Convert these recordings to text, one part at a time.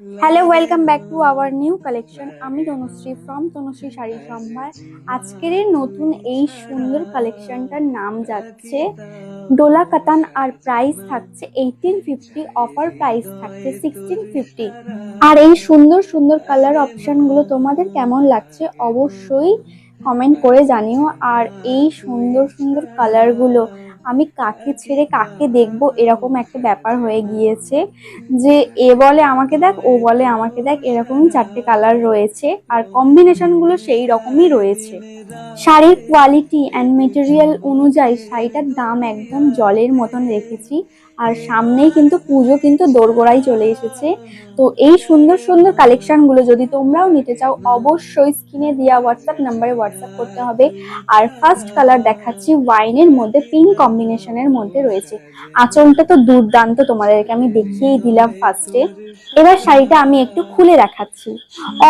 Hello, welcome back to our new collection. আমি Tanushree from Tanushree sari সম্ভার। আজকের এই নতুন এই সুন্দর কালেকশনটার নাম যাচ্ছে ডোলা কাতান, আর প্রাইস থাকছে 1850, অফার প্রাইস থাকছে 1650। আর এই সুন্দর সুন্দর কালার অপশনগুলো তোমাদের কেমন লাগছে অবশ্যই কমেন্ট করে জানিও। আর এই সুন্দর সুন্দর কালারগুলো আমি কাকে ছেড়ে কাকে দেখবো এরকম একটা ব্যাপার হয়ে গিয়েছে, যে এ বলে আমাকে দেখ, ও বলে আমাকে দেখ, এরকমই চারটে কালার রয়েছে আর কম্বিনেশন গুলো সেই রকমই রয়েছে। শাড়ির কোয়ালিটি অ্যান্ড মেটেরিয়াল অনুযায়ী শাড়িটার দাম একদম জলের মতন রেখেছি। আর সামনেই কিন্তু পুজো কিন্তু দোরগোড়ায় চলে এসেছে। তো এই সুন্দর সুন্দর কালেকশনগুলো যদি তোমরাও নিতে চাও অবশ্যই স্ক্রিনে দেওয়া হোয়াটসঅ্যাপ নাম্বারে হোয়াটসঅ্যাপ করতে হবে। আর ফার্স্ট কালার দেখাচ্ছি ওয়াইনের মধ্যে, পিঙ্ক কম্বিনেশনের মধ্যে রয়েছে। আঁচলটা তো দুর্দান্ত, তোমাদেরকে আমি দেখিয়েই দিলাম ফার্স্টে। এবার শাড়িটা আমি একটু খুলে দেখাচ্ছি।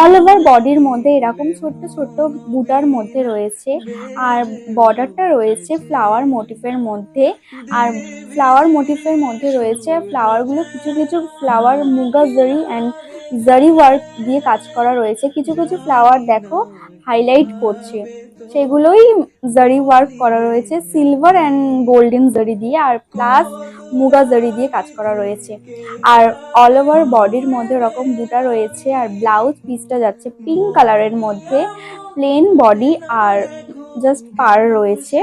অল ওভার বডির মধ্যে এরকম ছোট্ট ছোট্ট বুটার মধ্যে রয়েছে, আর বর্ডারটা রয়েছে ফ্লাওয়ার মোটিফের মধ্যে। আর ফ্লাওয়ার মোটিফের মধ্যে রয়েছে ফ্লাওয়ারগুলো, কিছু কিছু ফ্লাওয়ার মুগা জারি অ্যান্ড জারি ওয়ার্ক দিয়ে কাজ করা রয়েছে। কিছু কিছু ফ্লাওয়ার দেখো হাইলাইট করছে, সেগুলোই জারি ওয়ার্ক করা রয়েছে সিলভার অ্যান্ড গোল্ডেন জারি দিয়ে, আর প্লাস মুগা জারি দিয়ে কাজ করা রয়েছে। আর অল ওভার বডির মধ্যে ওরকম বুটা রয়েছে। আর ব্লাউজ পিসটা যাচ্ছে পিঙ্ক কালারের মধ্যে, প্লেন বডি আর জাস্ট পার রয়েছে।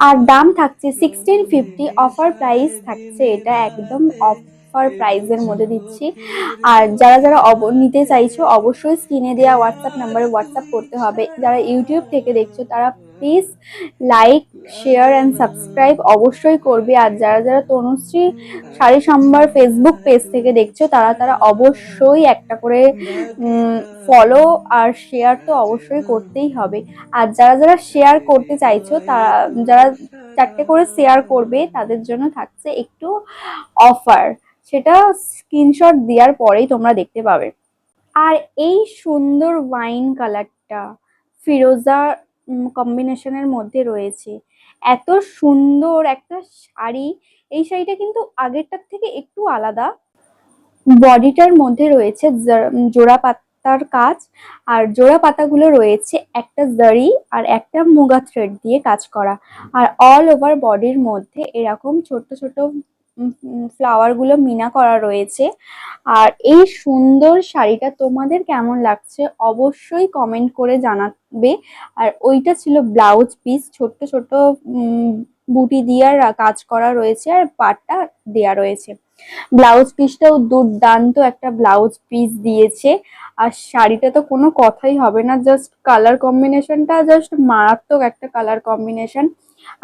আর দাম থাকছে 1650, অফার প্রাইস থাকছে এটা একদম অফার প্রাইসের মধ্যে দিচ্ছি। আর যারা যারা নিতে চাইছো অবশ্যই স্ক্রিনে দেওয়া হোয়াটসঅ্যাপ নাম্বারে হোয়াটসঅ্যাপ করতে হবে। যারা ইউটিউব থেকে দেখছো তারা please like, share and subscribe অবশ্যই করবে। আর যারা যারা তনুশ্রী শাড়ি সম্ভার ফেসবুক পেজ থেকে দেখছো তারা তারা অবশ্যই একটা করে ফলো আর শেয়ার তো অবশ্যই করতেই হবে। আর যারা যারা শেয়ার করতে চাইছো তারা, যারা চারটে করে শেয়ার করবে তাদের জন্য থাকছে একটু অফার, সেটা স্ক্রিনশট দেওয়ার পরেই তোমরা দেখতে পাবে। আর এই সুন্দর ওয়াইন কালারটা ফিরোজা কম্বিনেশনের মধ্যে রয়েছে, এত সুন্দর একটা শাড়ি। এই শাড়িটা কিন্তু আগেরটার থেকে একটু আলাদা। বডিটার মধ্যে রয়েছে জোড়া পাতার কাজ, আর জোড়া পাতাগুলো রয়েছে একটা জারি আর একটা মুগা থ্রেড দিয়ে কাজ করা। আর অল ওভার বডির মধ্যে এরকম ছোট ছোট ফ্লাওয়ার গুলো মিনা করা রয়েছে। আর এই সুন্দর শাড়িটা তোমাদের কেমন লাগছে অবশ্যই কমেন্ট করে জানাবে। আর ওইটা ছিল ব্লাউজ পিস, ছোট্ট ছোট্ট বুটি দিয়ে কাজ করা রয়েছে আর পাটটা দেয়া রয়েছে। ব্লাউজ পিসটাও দুর্দান্ত একটা ব্লাউজ পিস দিয়েছে। আর শাড়িটা তো কোনো কথাই হবে না, জাস্ট কালার কম্বিনেশনটা জাস্ট মারাত্মক একটা কালার কম্বিনেশন।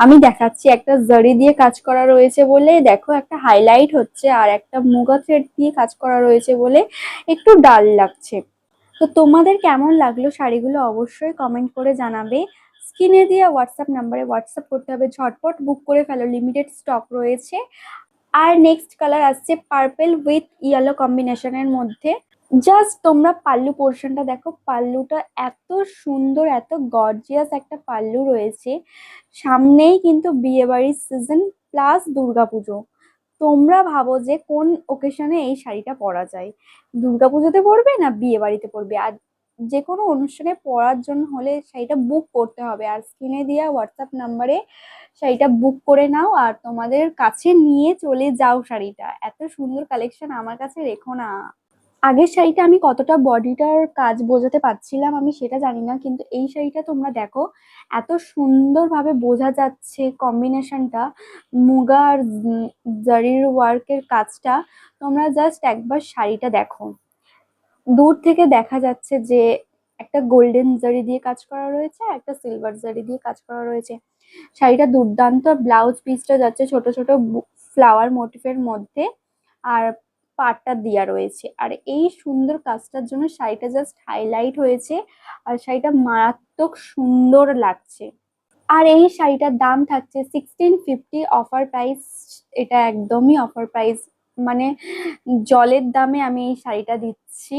আমি দেখাচ্ছি, একটা জারি দিয়ে কাজ করা রয়েছে বলে দেখো একটা হাইলাইট হচ্ছে, আর একটা মুগা থ্রেড দিয়ে কাজ করা রয়েছে বলে একটু ডাল লাগছে। তো তোমাদের কেমন লাগলো শাড়িগুলো অবশ্যই কমেন্ট করে জানাবে। স্ক্রিনে দিয়ে হোয়াটসঅ্যাপ নাম্বারে হোয়াটসঅ্যাপ করতে হবে, ঝটপট বুক করে ফেলো, লিমিটেড স্টক রয়েছে। আর নেক্সট কালার আসছে পার্পেল উইথ ইয়েলো কম্বিনেশনের মধ্যে। জাস্ট তোমরা পাল্লু পোর্শনটা দেখো, পাল্লুটা এত সুন্দর, এত গর্জিয়াস একটা পাল্লু রয়েছে। সামনেই কিন্তু বিয়ে বাড়ির সিজন প্লাস দুর্গাপুজো। তোমরা ভাবো যে কোন ওকেশনে এই শাড়িটা পরা যায়, দুর্গাপুজোতে পরবে না বিয়ে বাড়িতে পরবে। আর যে কোনো অনুষ্ঠানে পরার জন্য হলে শাড়িটা বুক করতে হবে। আর স্ক্রিনে দেওয়া হোয়াটসঅ্যাপ নাম্বারে শাড়িটা বুক করে নাও আর তোমাদের কাছে নিয়ে চলে যাও। শাড়িটা এত সুন্দর কালেকশন আমার কাছে রেখো না। আগের শাড়িটা আমি কতটা বডিটার কাজ বোঝাতে পারছিলাম আমি সেটা জানি না, কিন্তু এই শাড়িটা তোমরা দেখো এত সুন্দরভাবে বোঝা যাচ্ছে কম্বিনেশনটা, মুগা আর জারির ওয়ার্কের কাজটা। তোমরা জাস্ট একবার শাড়িটা দেখো, দূর থেকে দেখা যাচ্ছে যে একটা গোল্ডেন জারি দিয়ে কাজ করা রয়েছে আর একটা সিলভার জারি দিয়ে কাজ করা রয়েছে। শাড়িটা দুর্দান্ত। ব্লাউজ পিসটা যাচ্ছে ছোট ছোট ফ্লাওয়ার মোটিফের মধ্যে, আর পাটটা দেওয়া রয়েছে। আর এই সুন্দর কাজটার জন্য শাড়িটা জাস্ট হাইলাইট হয়েছে, আর শাড়িটা মারাত্মক সুন্দর লাগছে। আর এই শাড়িটার দাম থাকছে 1650, অফার প্রাইস। এটা একদমই অফার প্রাইস, মানে জলের দামে আমি এই শাড়িটা দিচ্ছি।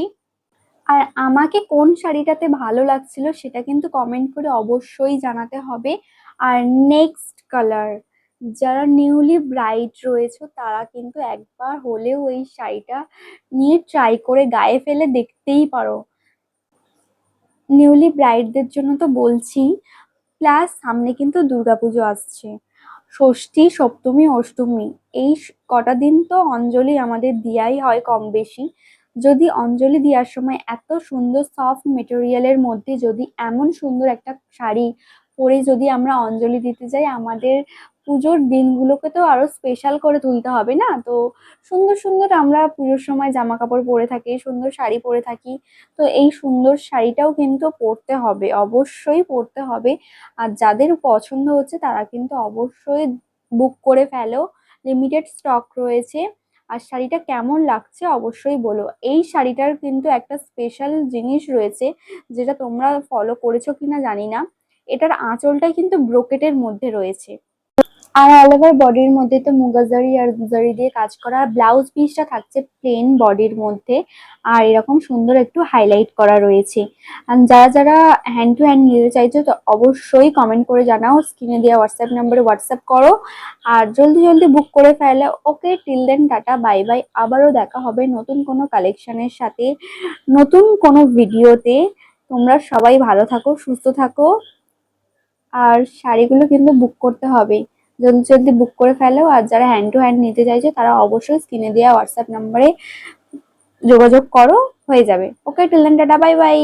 আর আমাকে কোন শাড়িটাতে ভালো লাগছিল সেটা কিন্তু কমেন্ট করে অবশ্যই জানাতে হবে। আর নেক্সট কালার যারা নিউলি ব্রাইড রয়েছে তারা কিন্তু একবার হলেও এই শাড়িটা নিয়ে ট্রাই করে গায়ে ফেলে দেখতেই পারো। নিউলি ব্রাইডদের জন্য তো বলছি, প্লাস সামনে কিন্তু দুর্গাপুজো আসছে, ষষ্ঠী সপ্তমী অষ্টমী, এই কটা দিন তো অঞ্জলি আমাদের দেয়াই হয় কম বেশি। যদি অঞ্জলি দেওয়ার সময় এত সুন্দর সফট মেটেরিয়ালের মধ্যে যদি এমন সুন্দর একটা শাড়ি পরে যদি আমরা অঞ্জলি দিতে যাই, আমাদের পুজোর দিনগুলোকে তো আরো স্পেশাল করে তুলতে হবে না? তো সুন্দর সুন্দর আমরা পুজোর সময় জামা কাপড় পরে থাকি, সুন্দর শাড়ি পরে থাকি, তো এই সুন্দর শাড়িটাও কিন্তু পরতে হবে, অবশ্যই পরতে হবে। আর যাদের পছন্দ হচ্ছে তারা কিন্তু অবশ্যই বুক করে ফেলো, লিমিটেড স্টক রয়েছে। আর শাড়িটা কেমন লাগছে অবশ্যই বলো। এই শাড়িটার কিন্তু একটা স্পেশাল জিনিস রয়েছে, যেটা তোমরা ফলো করেছো কিনা জানি না, এটার আঁচলটাই কিন্তু ব্রোকেটের মধ্যে রয়েছে। আর অল ওভার বডির মধ্যে তো মুগা জারি আর জারি দিয়ে কাজ করা, ব্লাউজ পিসটা থাকছে প্লেন বডির মধ্যে, আর এরকম সুন্দর একটু হাইলাইট করা রয়েছে। আর যারা যারা হ্যান্ড টু হ্যান্ড নিতে চাইছো তো অবশ্যই কমেন্ট করে জানাও, স্ক্রিনে দেওয়া হোয়াটসঅ্যাপ নাম্বারে হোয়াটসঅ্যাপ করো আর জলদি জলদি বুক করে ফেলো। Okay, till then tata bye bye, আবারও দেখা হবে নতুন কোনো কালেকশনের সাথে, নতুন কোনো ভিডিওতে। তোমরা সবাই ভালো থাকো, সুস্থ থাকো। আর শাড়িগুলো কিন্তু বুক করতে হবে, জলদি জলদি বুক করে ফেলো। আর যারা হ্যান্ড টু হ্যান্ড নিতে চাইছে তারা অবশ্যই স্ক্রিনে দেওয়া হোয়াটসঅ্যাপ নাম্বারে যোগাযোগ করো, হয়ে যাবে। Okay, till then tata bye by.